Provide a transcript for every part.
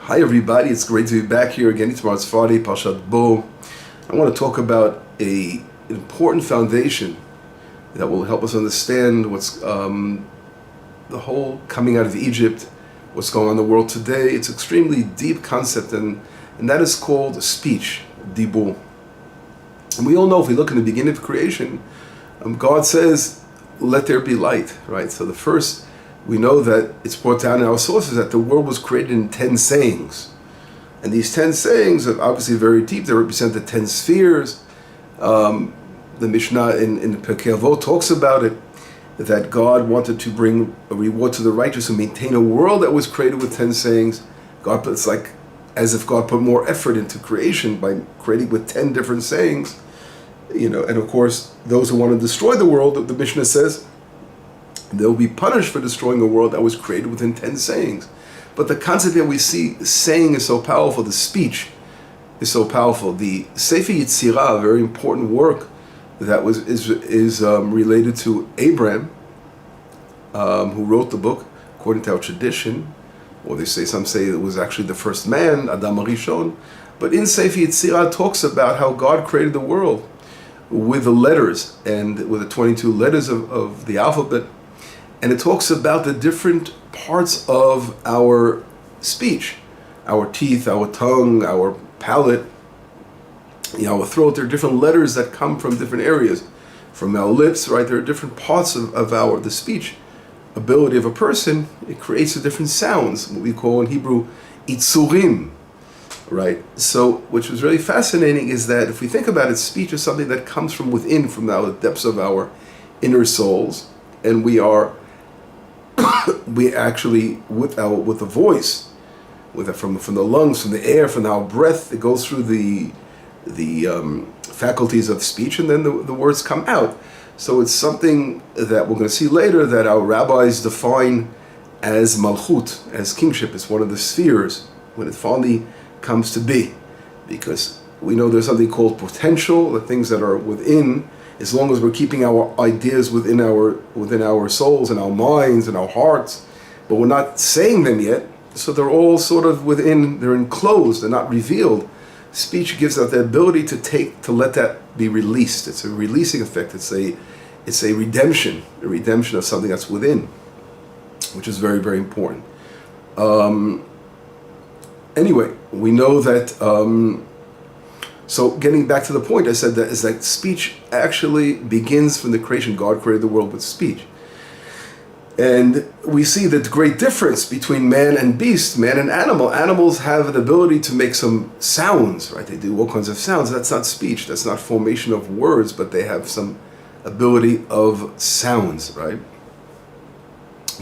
Hi everybody, it's great to be back here again. Tomorrow's Friday, Parashat Bo. I want to talk about an important foundation that will help us understand what's the whole coming out of Egypt, what's going on in the world today. It's an extremely deep concept, and that is called speech, dibur. And we all know, if we look in the beginning of creation, God says, let there be light, right? So the first, we know that it's brought down in our sources that the world was created in 10 sayings. And these 10 sayings are obviously very deep. They represent the 10 spheres. The Mishnah in Pirkei Avot talks about it, that God wanted to bring a reward to the righteous and maintain a world that was created with 10 sayings. It's like as if God put more effort into creation by creating with 10 different sayings. And of course, those who want to destroy the world, the Mishnah says, they'll be punished for destroying a world that was created within 10 sayings. But the concept that we see, saying is so powerful, the speech is so powerful. The Sefer Yetzirah, a very important work that is related to Abraham, who wrote the book, according to our tradition, or some say it was actually the first man, Adam Arishon. But in Sefer Yetzirah, it talks about how God created the world with the letters, and with the 22 letters of the alphabet. And it talks about the different parts of our speech, our teeth, our tongue, our palate, our throat. There are different letters that come from different areas, from our lips, right? There are different parts of the speech ability of a person. It creates the different sounds, what we call in Hebrew, itzurim, right? So, which was really fascinating is that if we think about it, speech is something that comes from within, from the depths of our inner souls, and we actually, with the voice, from the lungs, from the air, from our breath, it goes through the faculties of speech, and then the words come out. So it's something that we're going to see later that our rabbis define as malchut, as kingship. It's one of the spheres when it finally comes to be, because we know there's something called potential, the things that are within. As long as we're keeping our ideas within our souls and our minds and our hearts, but we're not saying them yet, so they're all sort of within, they're enclosed, they're not revealed. Speech gives us the ability to let that be released. It's a releasing effect. It's a redemption of something that's within, which is very, very important. Anyway, we know that. So getting back to the point, I said that is that speech actually begins from the creation. God created the world with speech. And we see the great difference between man and beast, man and animal. Animals have the ability to make some sounds, right? They do all kinds of sounds. That's not speech. That's not formation of words, but they have some ability of sounds, right?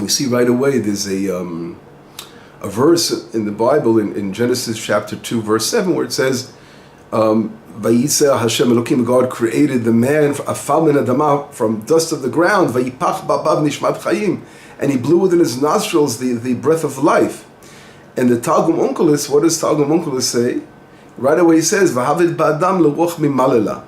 We see right away there's a verse in the Bible in Genesis chapter 2, verse 7, where it says, Vayitzer Hashem Elokim, God created the man from dust of the ground, Vayipach babav nishmat chayim, and he blew within his nostrils the breath of life. And the Targum Onkelos, what does Targum Onkelos say? Right away he says, V'havid ba'adam leruach mimalela.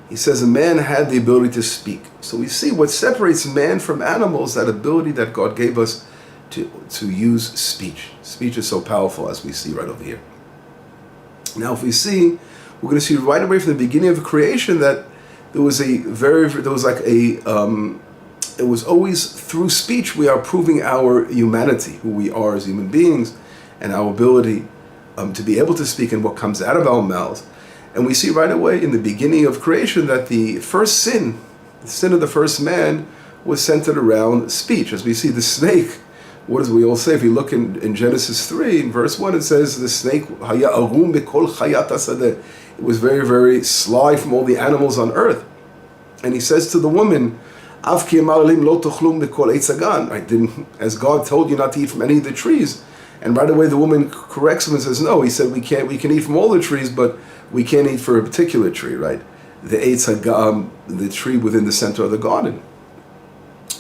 He says a man had the ability to speak. So we see what separates man from animals, that ability that God gave us to use speech. Speech is so powerful, as we see right over here. Now if we see, we're going to see right away from the beginning of creation that it was always through speech we are proving our humanity, who we are as human beings, and our ability to be able to speak and what comes out of our mouths. And we see right away in the beginning of creation that the first sin, the sin of the first man, was centered around speech. As we see the snake, what does we all say? If you look in Genesis 3, in verse 1, it says, the snake, Haya arum bekol chayat hasadeh. It was very, very sly from all the animals on earth. And he says to the woman, Av ki amar lim lo tochlum bekol eitz hagan. As God told you not to eat from any of the trees. And right away the woman corrects him and says, no, he said we can eat from all the trees, but we can't eat for a particular tree, right? The eitz hagan, the tree within the center of the garden.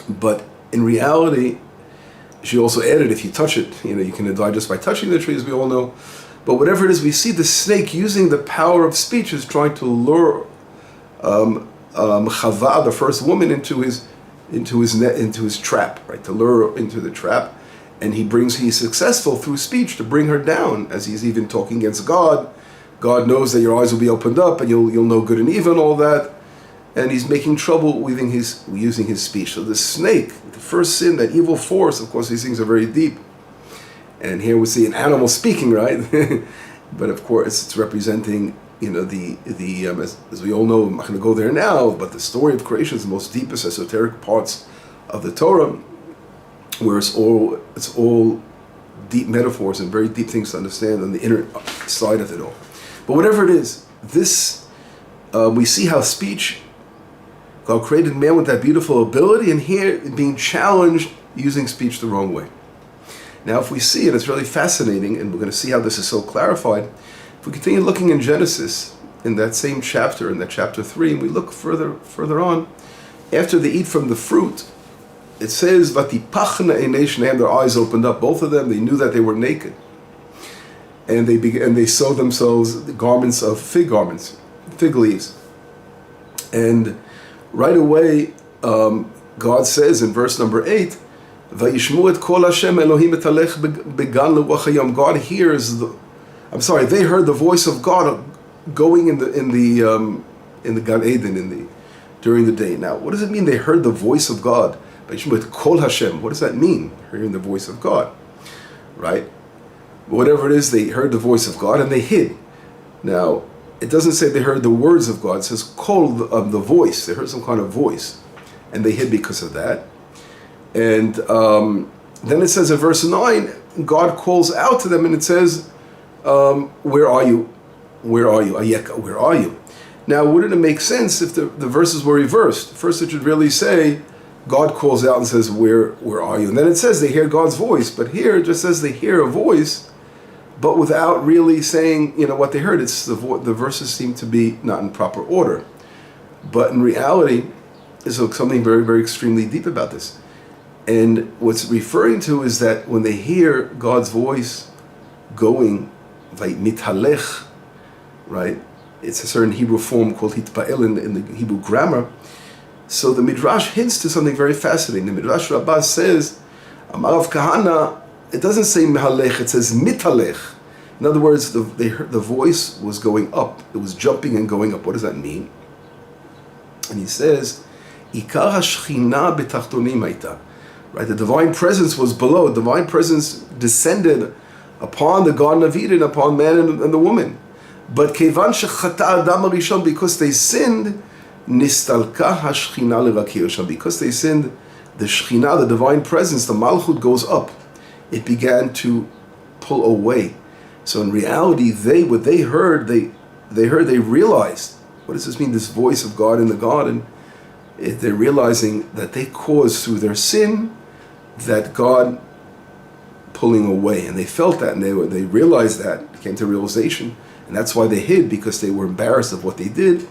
But in reality, she also added, if you touch it, you can die just by touching the tree, as we all know. But whatever it is, we see the snake using the power of speech is trying to lure Chava, the first woman, into his trap, right? To lure her into the trap. And he's successful through speech to bring her down, as he's even talking against God. God knows that your eyes will be opened up and you'll know good and evil and all that. And he's making trouble using his speech. So the snake, the first sin, that evil force, of course these things are very deep. And here we see an animal speaking, right? But of course it's representing, as we all know, I'm not going to go there now, but the story of creation is the most deepest esoteric parts of the Torah, where it's all deep metaphors and very deep things to understand on the inner side of it all. But whatever it is, we see how speech, God created man with that beautiful ability, and here being challenged using speech the wrong way. Now if we see it, it's really fascinating, and we're going to see how this is so clarified. If we continue looking in Genesis, in that same chapter, in that chapter 3, and we look further on, after they eat from the fruit, it says, "Vatipachna einei shneim," their eyes opened up, both of them. They knew that they were naked, and they sewed themselves garments of fig leaves. And right away, God says in verse number 8, "Vayishmu et kol Hashem Elohim etalech began leruach hayom." God hears they heard the voice of God going in the Gan Eden during the day. Now, what does it mean they heard the voice of God? Vayishmu et kol Hashem. What does that mean? Hearing the voice of God, right? Whatever it is, they heard the voice of God and they hid. Now, it doesn't say they heard the words of God. It says kol, of the voice. They heard some kind of voice, and they hid because of that. And then it says in verse 9, God calls out to them, and it says, "Where are you? Where are you? Ayeka, where are you?" Now, wouldn't it make sense if the verses were reversed? First, it should really say, God calls out and says, "Where are you?" And then it says they hear God's voice. But here it just says they hear a voice, but without really saying, what they heard. It's the verses seem to be not in proper order. But in reality, there's something very, very extremely deep about this. And what's referring to is that when they hear God's voice going, mithalech, right? It's a certain Hebrew form called hitpa'el in the Hebrew grammar. So the Midrash hints to something very fascinating. The Midrash Rabbah says, Amar Rav Kahana, it doesn't say mehalech, it says mitalech. In other words, the voice was going up. It was jumping and going up. What does that mean? And he says, Ikar hashchina betachtonim haita. Right, the divine presence was below. The divine presence descended upon the Garden of Eden, upon man and the woman. But kevan shechata adam harishon, because they sinned, nistalka hashchina lerakir sham. Because they sinned, the Shechina, the divine presence, the Malchut goes up. It began to pull away. So in reality, they realized, what does this mean, this voice of God in the garden? They're realizing that they caused through their sin that God pulling away. And they felt that, and they realized that, came to realization. And that's why they hid, because they were embarrassed of what they did.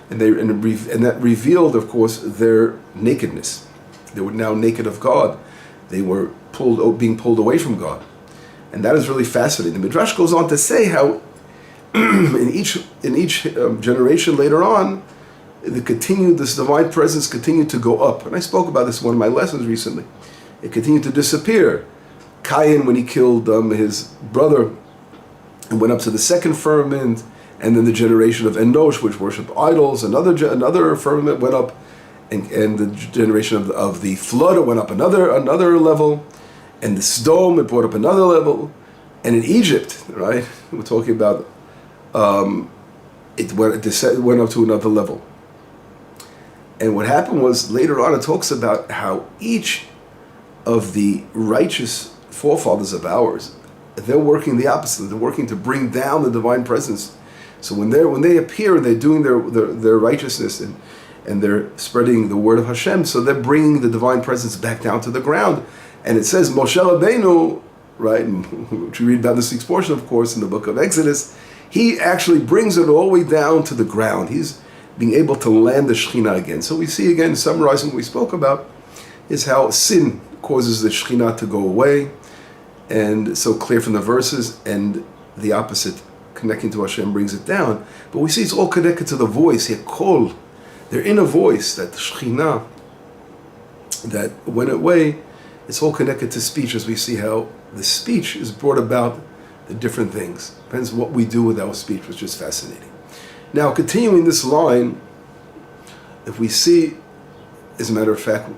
And that revealed, of course, their nakedness. They were now naked of God. They were being pulled away from God. And that is really fascinating. The Midrash goes on to say how in each generation later on, this divine presence continued to go up. And I spoke about this in one of my lessons recently. It continued to disappear. Cain, when he killed his brother, and went up to the second firmament, and then the generation of Enosh, which worshipped idols, another firmament went up, and the generation of the flood, it went up another level, and the Sodom, it brought up another level, and in Egypt, right, we're talking about, it went up to another level. And what happened was, later on, it talks about how each of the righteous forefathers of ours, they're working the opposite. They're working to bring down the divine presence. So when they appear, they're doing their righteousness and they're spreading the word of Hashem. So they're bringing the divine presence back down to the ground. And it says Moshe Rabbeinu, right, which we read about in this week's portion, of course, in the book of Exodus, he actually brings it all the way down to the ground. He's being able to land the Shekhinah again. So we see again, summarizing what we spoke about, is how sin causes the Shekhinah to go away, and so clear from the verses, and the opposite, connecting to Hashem, brings it down. But we see it's all connected to the voice, Kol, their inner voice, that the Shekhinah that went away, It's all connected to speech, as we see how the speech is brought about the different things. Depends what we do with our speech, which is fascinating. Now, continuing this line, if we see, as a matter of fact,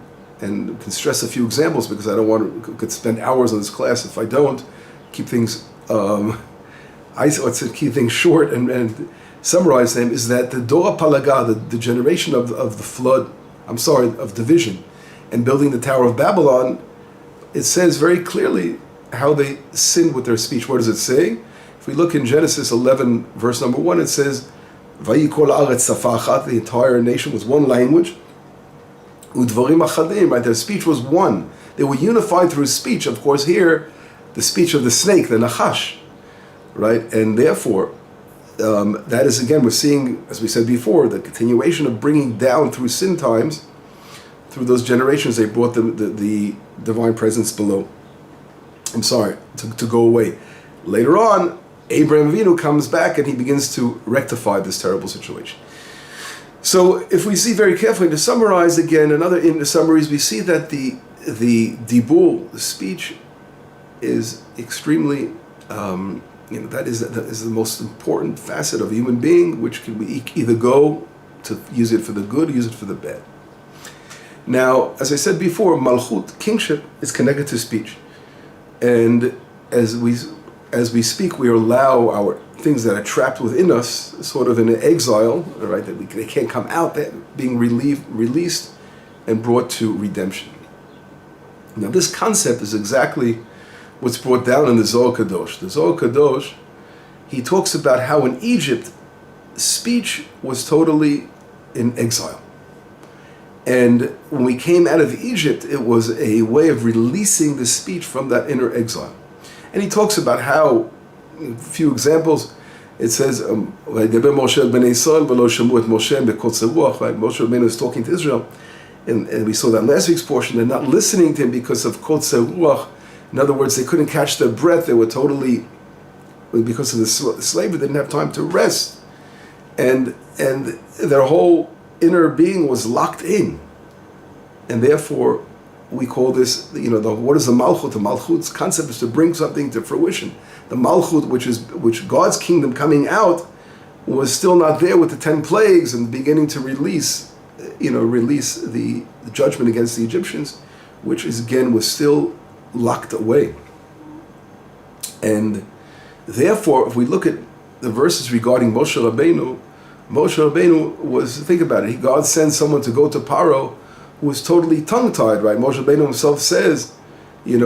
and we can stress a few examples because I don't want to could spend hours on this class if I don't keep things keep things short and summarize them, is that the Dora Palaga, the generation of the flood, of division, and building the Tower of Babylon, it says very clearly how they sinned with their speech. What does it say? If we look in Genesis 11, verse number 1, it says, Vayikol Aretz Safa Achat, the entire nation was one language. Udvarim Achadim, right? Their speech was one. They were unified through speech. Of course, here, the speech of the snake, the Nachash, right? And therefore, that is, again, we're seeing, as we said before, the continuation of bringing down through sin times, through those generations, they brought the divine presence below. To go away. Later on, Abraham Avinu comes back and he begins to rectify this terrible situation. So if we see very carefully, to summarize again, in the summaries, we see that the dibur, the speech, is extremely, that is the most important facet of a human being, which can we either go to use it for the good, or use it for the bad. Now, as I said before, Malchut, kingship, is connected to speech. And as we speak, we allow our things that are trapped within us, sort of in an exile, right? They can't come out, that being released and brought to redemption. Now, this concept is exactly what's brought down in the Zohar Kadosh. The Zohar Kadosh, he talks about how in Egypt, speech was totally in exile. And when we came out of Egypt, it was a way of releasing the speech from that inner exile. And he talks about how, a few examples, it says, Moshe Rabbeinu is talking to Israel, and we saw that last week's portion, they're not listening to him because of Kotze Ruach. In other words, they couldn't catch their breath, they were totally, because of the slavery, they didn't have time to rest. And their whole inner being was locked in, and therefore we call this, what is the Malchut? The Malchut's concept is to bring something to fruition. The Malchut, which God's kingdom coming out, was still not there with the 10 plagues and beginning to release the judgment against the Egyptians, which is again was still locked away. And therefore, if we look at the verses regarding Moshe Rabbeinu was, think about it, God sends someone to go to Paro who was totally tongue-tied, right? Moshe Rabbeinu himself says, he's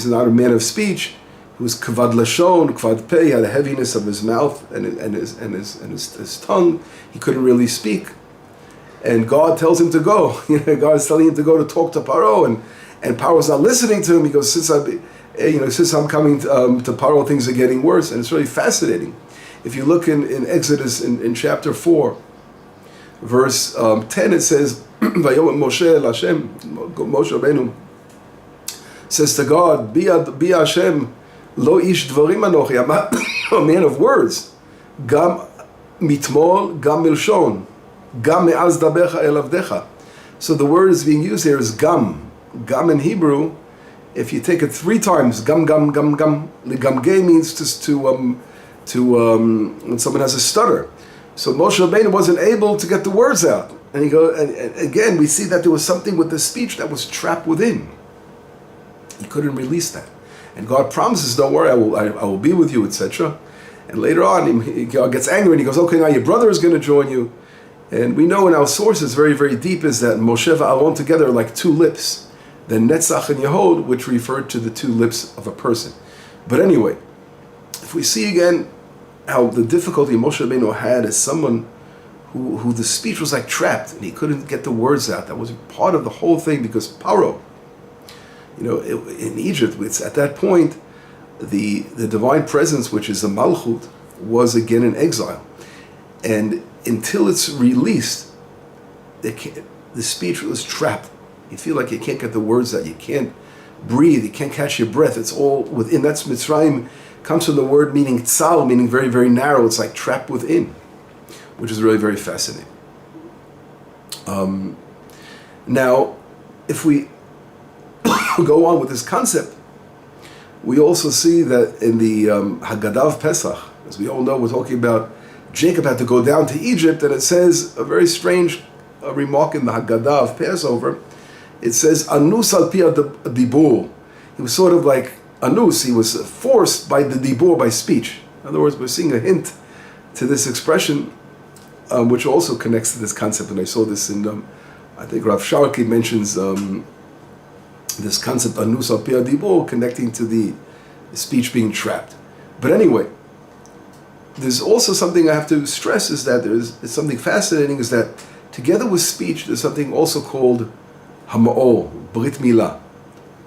not a man of speech. He was kavad lashon, kvad peh, he had a heaviness of his mouth and his tongue. He couldn't really speak. And God tells him to go. God is telling him to go to talk to Paro, and Paro's not listening to him. He goes, since I'm coming to Paro, things are getting worse. And it's really fascinating. If you look in Exodus in chapter 4, verse 10, it says, Vayom Moshe Hashem, Moshe Rabbeinu says to God, Bi Hashem, lo ish dvarim anochi, I'm not a man of words. Gam mitmol, gam milshon, gam me'az dabercha el avdecha. So the word is being used here is gam. Gam in Hebrew, if you take it 3 times, gam, gam, gam, gam, ligamge means when someone has a stutter. So Moshe Rabbeinu wasn't able to get the words out. And and again, we see that there was something with the speech that was trapped within. He couldn't release that. And God promises, don't worry, I will be with you, etc. And later on, God gets angry and he goes, okay, now your brother is going to join you. And we know in our sources, very, very deep, is that Moshe and Aaron together are like 2 lips. The Netzach and Yehod, which refer to the 2 lips of a person. But anyway, if we see again how the difficulty Moshe Rabbeinu had as someone who the speech was like trapped and he couldn't get the words out. That was part of the whole thing because Paro, in Egypt, it's at that point, the divine presence, which is the Malchut, was again in exile. And until it's released, the speech was trapped. You feel like you can't get the words out. You can't breathe. You can't catch your breath. It's all within. That's Mitzrayim. Comes from the word meaning tzal, meaning very, very narrow. It's like trapped within, which is really very fascinating. Now, if we go on with this concept, we also see that in the Haggadah of Pesach, as we all know, we're talking about Jacob had to go down to Egypt, and it says a very strange remark in the Haggadah of Passover. It says, Anus al pi dibur. He was sort of like Anus, he was forced by the dibur, by speech. In other words, we're seeing a hint to this expression, which also connects to this concept. And I saw this in, I think Rav Sharki mentions this concept, Anus al pi dibur, connecting to the speech being trapped. But anyway, there's also something I have to stress, is that it's something fascinating, is that together with speech, there's something also called Hama'ol, Brit Milah.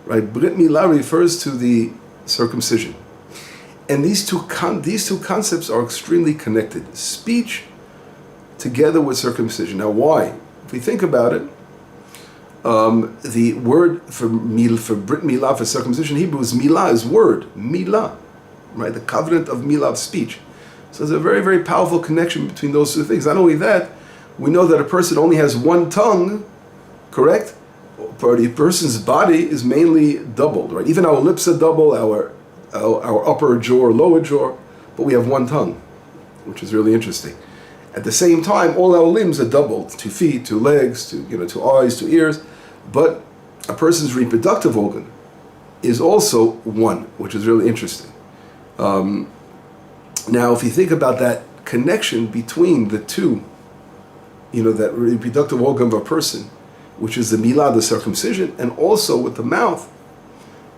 Right? Brit Milah refers to the circumcision. And these two concepts are extremely connected. Speech together with circumcision. Now why? If we think about it, the word for Brit Milah, for circumcision, in Hebrew is Milah, is word. Milah. Right? The covenant of Milah, of speech. So there's a very, very powerful connection between those two things. Not only that, we know that a person only has one tongue, correct? But a person's body is mainly doubled, right? Even our lips are double, our upper jaw, lower jaw, but we have one tongue, which is really interesting. At the same time, all our limbs are doubled: 2 feet, 2 legs, 2 eyes, 2 ears. But a person's reproductive organ is also one, which is really interesting. Now, if you think about that connection between the two, that reproductive organ of a person, which is the milah, the circumcision, and also with the mouth,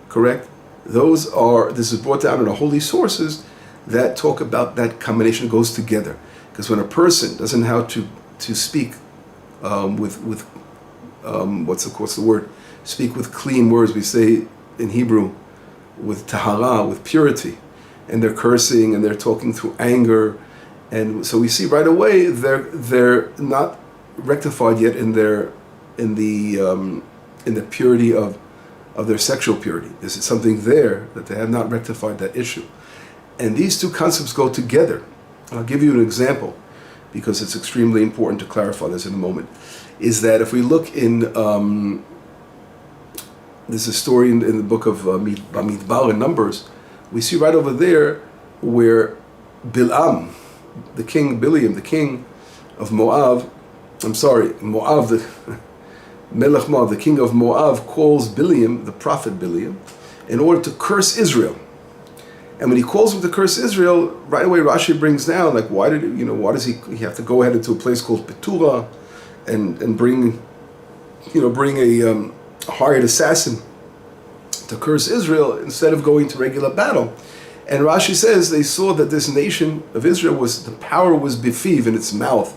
correct? This is brought down in the holy sources that talk about that combination goes together. Because when a person doesn't know how to speak what's the word? Speak with clean words, we say in Hebrew, with tahara, with purity. And they're cursing and they're talking through anger, and so we see right away they're not rectified yet in the purity of their sexual purity. There's something there that they have not rectified that issue, and these two concepts go together. And I'll give you an example because it's extremely important to clarify this in a moment. Is that if we look in there's a story in the book of Bamidbar in Numbers. We see right over there where Bilam, the king Biliam, the king of Moab, Moab, the Melech Moab, the king of Moab, calls Biliam, the prophet Biliam, in order to curse Israel. And when he calls him to curse Israel, right away Rashi brings down, like, why does he have to go ahead into a place called Petura and bring a hired assassin to curse Israel instead of going to regular battle? And Rashi says they saw that this nation of Israel the power was befiv, in its mouth.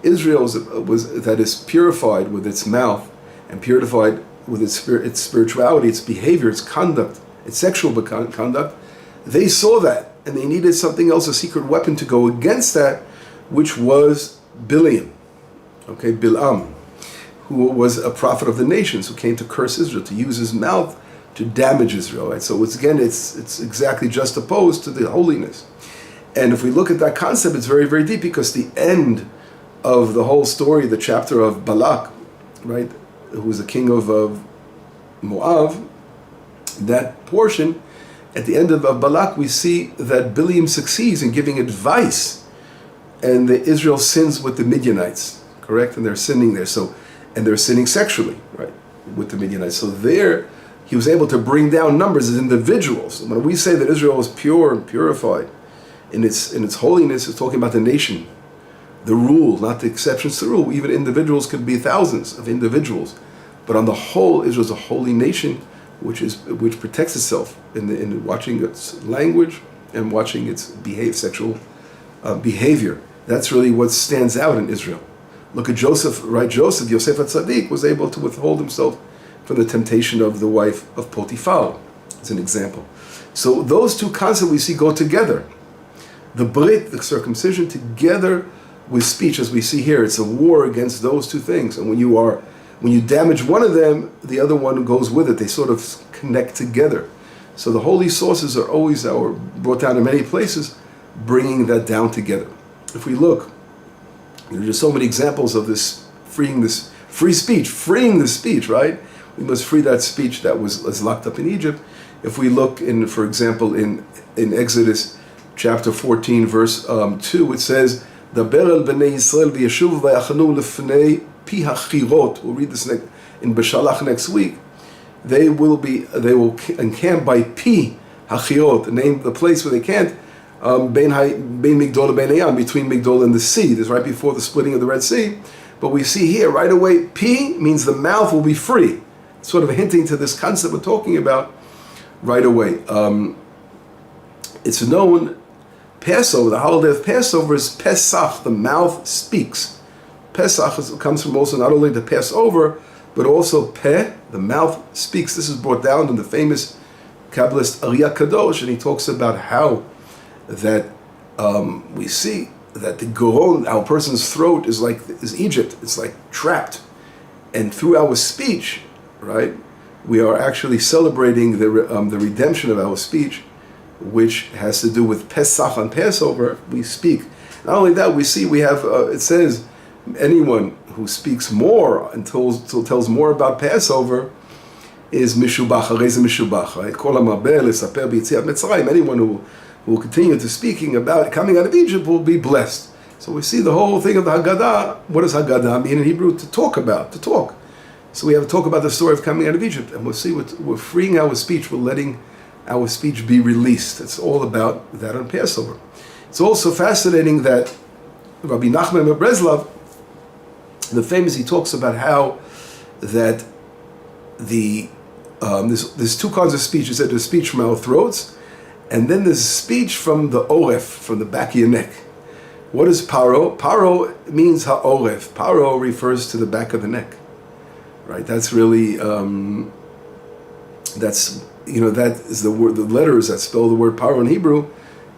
Israel was purified with its mouth and purified with its spirituality, its behavior, its conduct, its sexual conduct. They saw that, and they needed something else, a secret weapon to go against that, which was Bilam, Bilam, who was a prophet of the nations, who came to curse Israel, to use his mouth to damage Israel. Right? So it's exactly just opposed to the holiness. And if we look at that concept, it's very, very deep, because the end of the whole story, the chapter of Balak, right, who was the king of Moab, that portion, at the end of Balak, we see that Bilam succeeds in giving advice, and Israel sins with the Midianites, correct? And they're sinning there. And they're sinning sexually, right, with the Midianites. So there, he was able to bring down numbers as individuals. When we say that Israel is pure and purified in its holiness, it's talking about the nation, the rule, not the exceptions to the rule. Even individuals could be thousands of individuals, but on the whole, Israel is a holy nation, which protects itself in watching its language and watching its sexual behavior. That's really what stands out in Israel. Look at Joseph, right? Yosef HaTzadik was able to withhold himself from the temptation of the wife of Potiphar, as an example. So those two concepts we see go together. The Brit, the circumcision, together with speech, as we see here. It's a war against those two things. And when you damage one of them, the other one goes with it. They sort of connect together. So the holy sources are always brought down in many places, bringing that down together. If we look, there are just so many examples of this freeing the speech, right? We must free that speech that was locked up in Egypt. If we look in, for example, in Exodus chapter 14, verse 2, it says, "Daber el bnei Yisrael v'yeshuv v'yachanu lefnei pi hachirot." We'll read this in Beshalach next week. They will encamp by pi hachirot, the place where they can't, bein Migdol and bein Hayam, between Migdol and the sea. This is right before the splitting of the Red Sea. But we see here right away, pi means the mouth will be free. Sort of hinting to this concept we're talking about right away. It's known, Passover, the holiday of Passover is Pesach, the mouth speaks. Pesach comes from also not only the Passover, but also Peh, the mouth speaks. This is brought down in the famous Kabbalist Arya Kadosh, and he talks about how that we see that the Goron, our person's throat, is Egypt. It's like trapped. And through our speech, right, we are actually celebrating the redemption of our speech, which has to do with Pesach and Passover. We speak. Not only that, we have, it says, anyone who speaks more and tells more about Passover is Mishubach, Areza Mishubach, right? Kol HaMarbeh Lesaper B'Yetziat Mitzrayim. Anyone who will continue to speaking about coming out of Egypt will be blessed. So we see the whole thing of the Haggadah. What does Haggadah mean in Hebrew? To talk. So we have to talk about the story of coming out of Egypt, and we'll see we're freeing our speech, we're letting our speech be released. It's all about that on Passover. It's also fascinating that Rabbi Nachman of Breslov, the famous, he talks about how that there's two kinds of speech. He said there's speech from our throats, and then there's speech from the oref, from the back of your neck. What is paro? Paro means ha'oref. Paro refers to the back of the neck. Right, that's really that is the word. The letters that spell the word paro in Hebrew,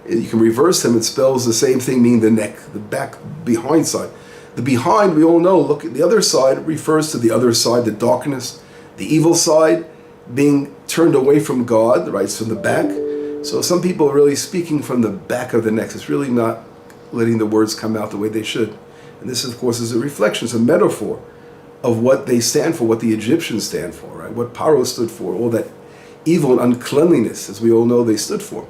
you can reverse them. It spells the same thing, meaning the neck, the back, behind side. The behind, we all know. Look, the other side refers to the other side, the darkness, the evil side, being turned away from God. Right, it's from the back. So some people are really speaking from the back of the neck. It's really not letting the words come out the way they should. And this, of course, is a reflection. It's a metaphor of what they stand for, what the Egyptians stand for, right? What Paro stood for, all that evil and uncleanliness, as we all know, they stood for.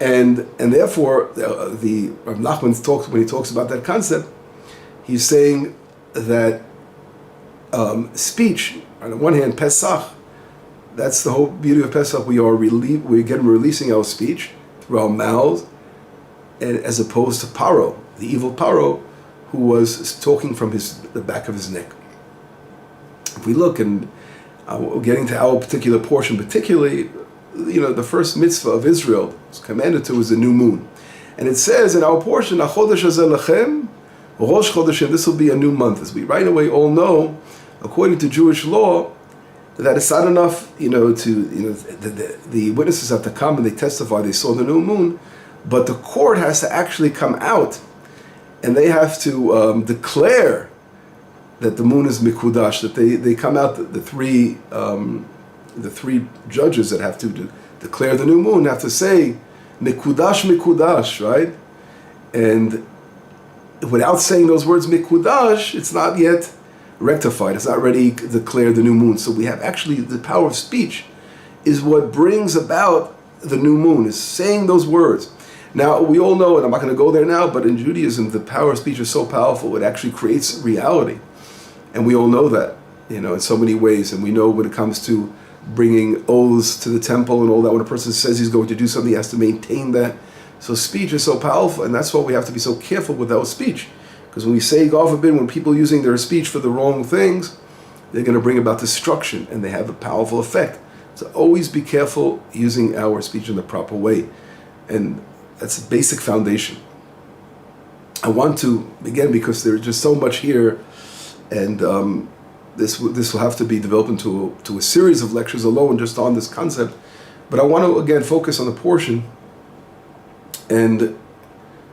And therefore, the Rav Nachman talks, when he talks about that concept, he's saying that speech, on the one hand, Pesach, that's the whole beauty of Pesach. We're releasing our speech through our mouths, and as opposed to Paro, the evil Paro, who was talking from the back of his neck. If we look, and getting to our particular portion, particularly, the first mitzvah of Israel was commanded to is the new moon. And it says in our portion, "Achodesh hazeh lachem, Rosh Chodeshim," this will be a new month. As we right away all know, according to Jewish law, that it's not enough, the witnesses have to come and they testify they saw the new moon, but the court has to actually come out and they have to declare that the moon is mikudash, that they come out, the three judges that have to declare the new moon have to say mikudash, mikudash, right? And without saying those words mikudash, it's not yet rectified, it's not ready to declare the new moon. So we have actually the power of speech is what brings about the new moon, is saying those words. Now, we all know, and I'm not going to go there now, but in Judaism, the power of speech is so powerful, it actually creates reality. And we all know that, in so many ways. And we know when it comes to bringing oaths to the temple and all that, when a person says he's going to do something, he has to maintain that. So speech is so powerful, and that's why we have to be so careful with our speech. Because when we say, God forbid, when people are using their speech for the wrong things, they're going to bring about destruction, and they have a powerful effect. So always be careful using our speech in the proper way. And that's a basic foundation. I want to, again, because there's just so much here, and this will have to be developed into a series of lectures alone just on this concept. But I want to, again, focus on the portion. And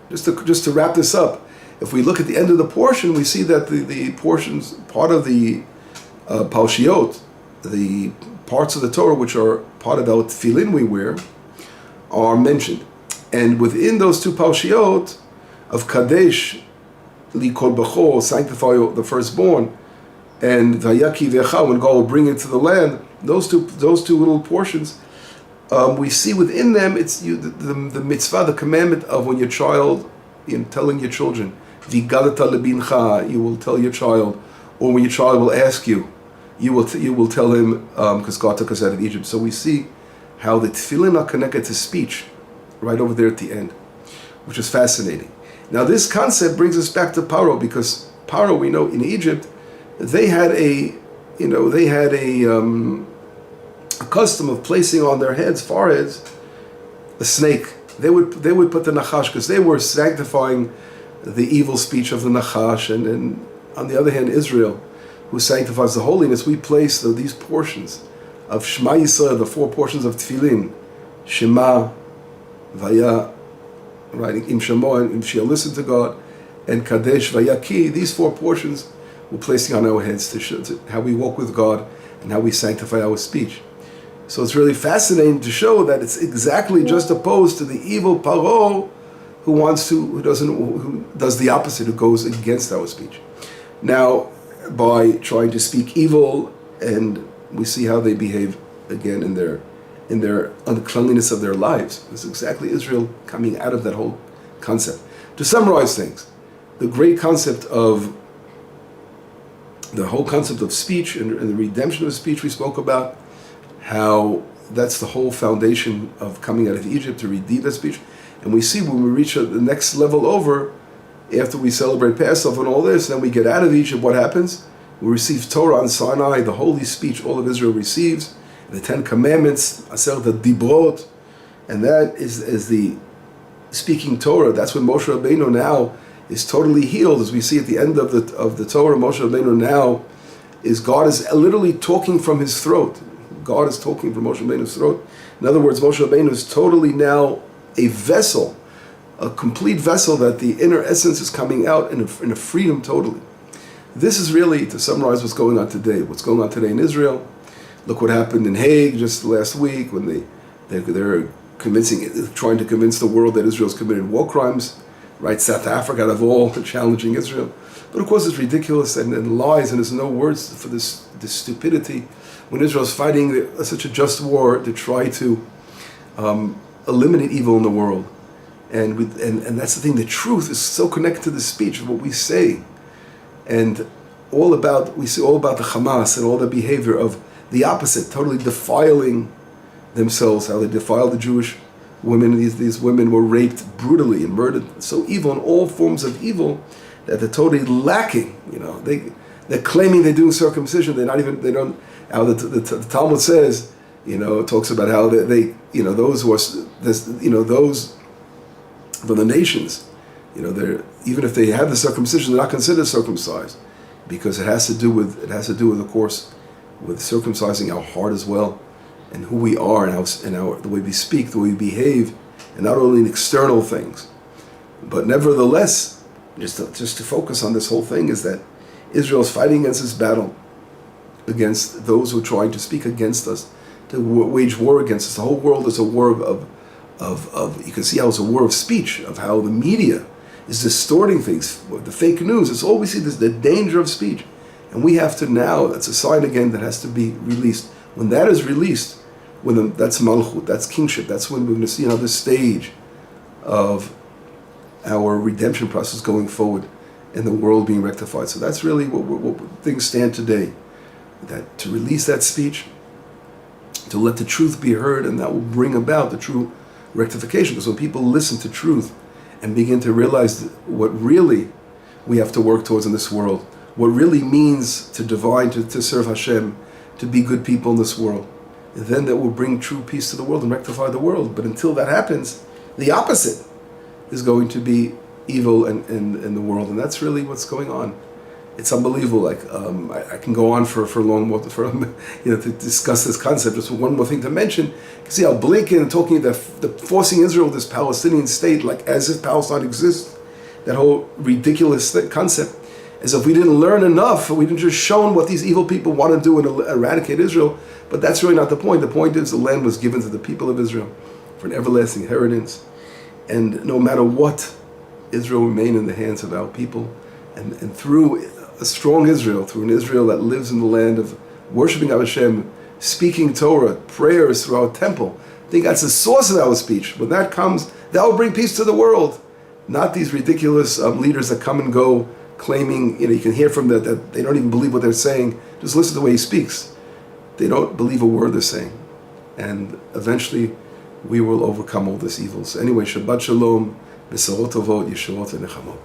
just to wrap this up, if we look at the end of the portion, we see that the portions, part of the Parshiot, the parts of the Torah which are part of our tefillin we wear, are mentioned. And within those two Parshiot of Kadesh, Li Kol Bechor, sanctify the firstborn, and Vayaki Vecha, when God will bring it to the land, those two little portions, we see within them the mitzvah, the commandment of when your child, telling your children, Vigadata lebincha, you will tell your child, or when your child will ask you, you will tell him, because God took us out of Egypt. So we see how the tefillin are connected to speech, right over there at the end, which is fascinating. Now this concept brings us back to Paro, because Paro, we know in Egypt, they had a custom of placing on their foreheads, a snake. They would put the nachash, because they were sanctifying the evil speech of the nachash, and on the other hand, Israel, who sanctifies the holiness, we place these portions of Shema Yisrael, the 4 portions of Tefillin, Shema, Vaya, right, Im Shemo, and Im Shia, listen to God, and Kadesh, Vayaki, these 4 portions we're placing on our heads to show how we walk with God and how we sanctify our speech. So it's really fascinating to show that it's exactly just opposed to the evil Paro, who does the opposite, who goes against our speech. Now, by trying to speak evil, and we see how they behave again in their uncleanliness of their lives. It's exactly Israel coming out of that whole concept. To summarize things, the great concept of the whole concept of speech and the redemption of speech we spoke about, how that's the whole foundation of coming out of Egypt, to redeem that speech. And we see when we reach the next level over, after we celebrate Passover and all this, then we get out of Egypt, what happens? We receive Torah on Sinai, the holy speech all of Israel receives, the 10 Commandments, Aser the Dibrot, and that is the speaking Torah. That's when Moshe Rabbeinu now is totally healed, as we see at the end of the Torah. Moshe Rabbeinu now God is literally talking from his throat. God is talking from Moshe Rabbeinu's throat. In other words, Moshe Rabbeinu is totally now a vessel, a complete vessel, that the inner essence is coming out in a freedom totally. This is really, to summarize, what's going on today. What's going on today in Israel. Look what happened in Hague just last week, when they're trying to convince the world that Israel's committed war crimes. Right, South Africa out of all, challenging Israel. But of course it's ridiculous and lies, and there's no words for this stupidity. When Israel's fighting such a just war to try to eliminate evil in the world. And that's the thing, the truth is so connected to the speech of what we say. And we see all about the Hamas and all the behavior of the opposite, totally defiling themselves, how they defile the Jewish women. These women were raped brutally and murdered. So evil, in all forms of evil, that they're totally lacking. They're claiming they're doing circumcision. They don't. How the Talmud says, it talks about how those who are those from the nations, they're, even if they have the circumcision, they're not considered circumcised, because it has to do with, of course, with circumcising our heart as well, and who we are, and the way we speak, the way we behave, and not only in external things. But nevertheless, just to focus on this whole thing, is that Israel is fighting against this battle, against those who are trying to speak against us, to wage war against us. The whole world is a war of you can see how it's a war of speech, of how the media is distorting things, the fake news. It's all we see, the danger of speech. And we have to now, that's a sign again that has to be released. When that is released, that's malchut, that's kingship, that's when we're going to see another stage of our redemption process going forward and the world being rectified. So that's really what things stand today. That to release that speech, to let the truth be heard, and that will bring about the true rectification. Because when people listen to truth and begin to realize what really we have to work towards in this world, what really means to divine, to serve Hashem, to be good people in this world, then that will bring true peace to the world and rectify the world. But until that happens, the opposite is going to be evil in the world, and that's really what's going on. It's unbelievable. I can go on for a long more to discuss this concept. Just one more thing to mention. You can see how Blinken and talking the forcing Israel, this Palestinian state, like as if Palestine exists. That whole ridiculous concept, as if we didn't learn enough, we didn't just shown what these evil people want to do and eradicate Israel. But that's really not the point. The point is the land was given to the people of Israel for an everlasting inheritance, and no matter what, Israel remained in the hands of our people, and through a strong Israel, through an Israel that lives in the land of worshiping Hashem, speaking Torah, prayers through our temple. I think that's the source of our speech. When that comes, that will bring peace to the world. Not these ridiculous leaders that come and go claiming, you can hear from that they don't even believe what they're saying. Just listen to the way he speaks. They don't believe a word they're saying. And eventually we will overcome all these evils. Anyway, Shabbat Shalom, Besarot Tovot, Yeshuot, and Nechamot.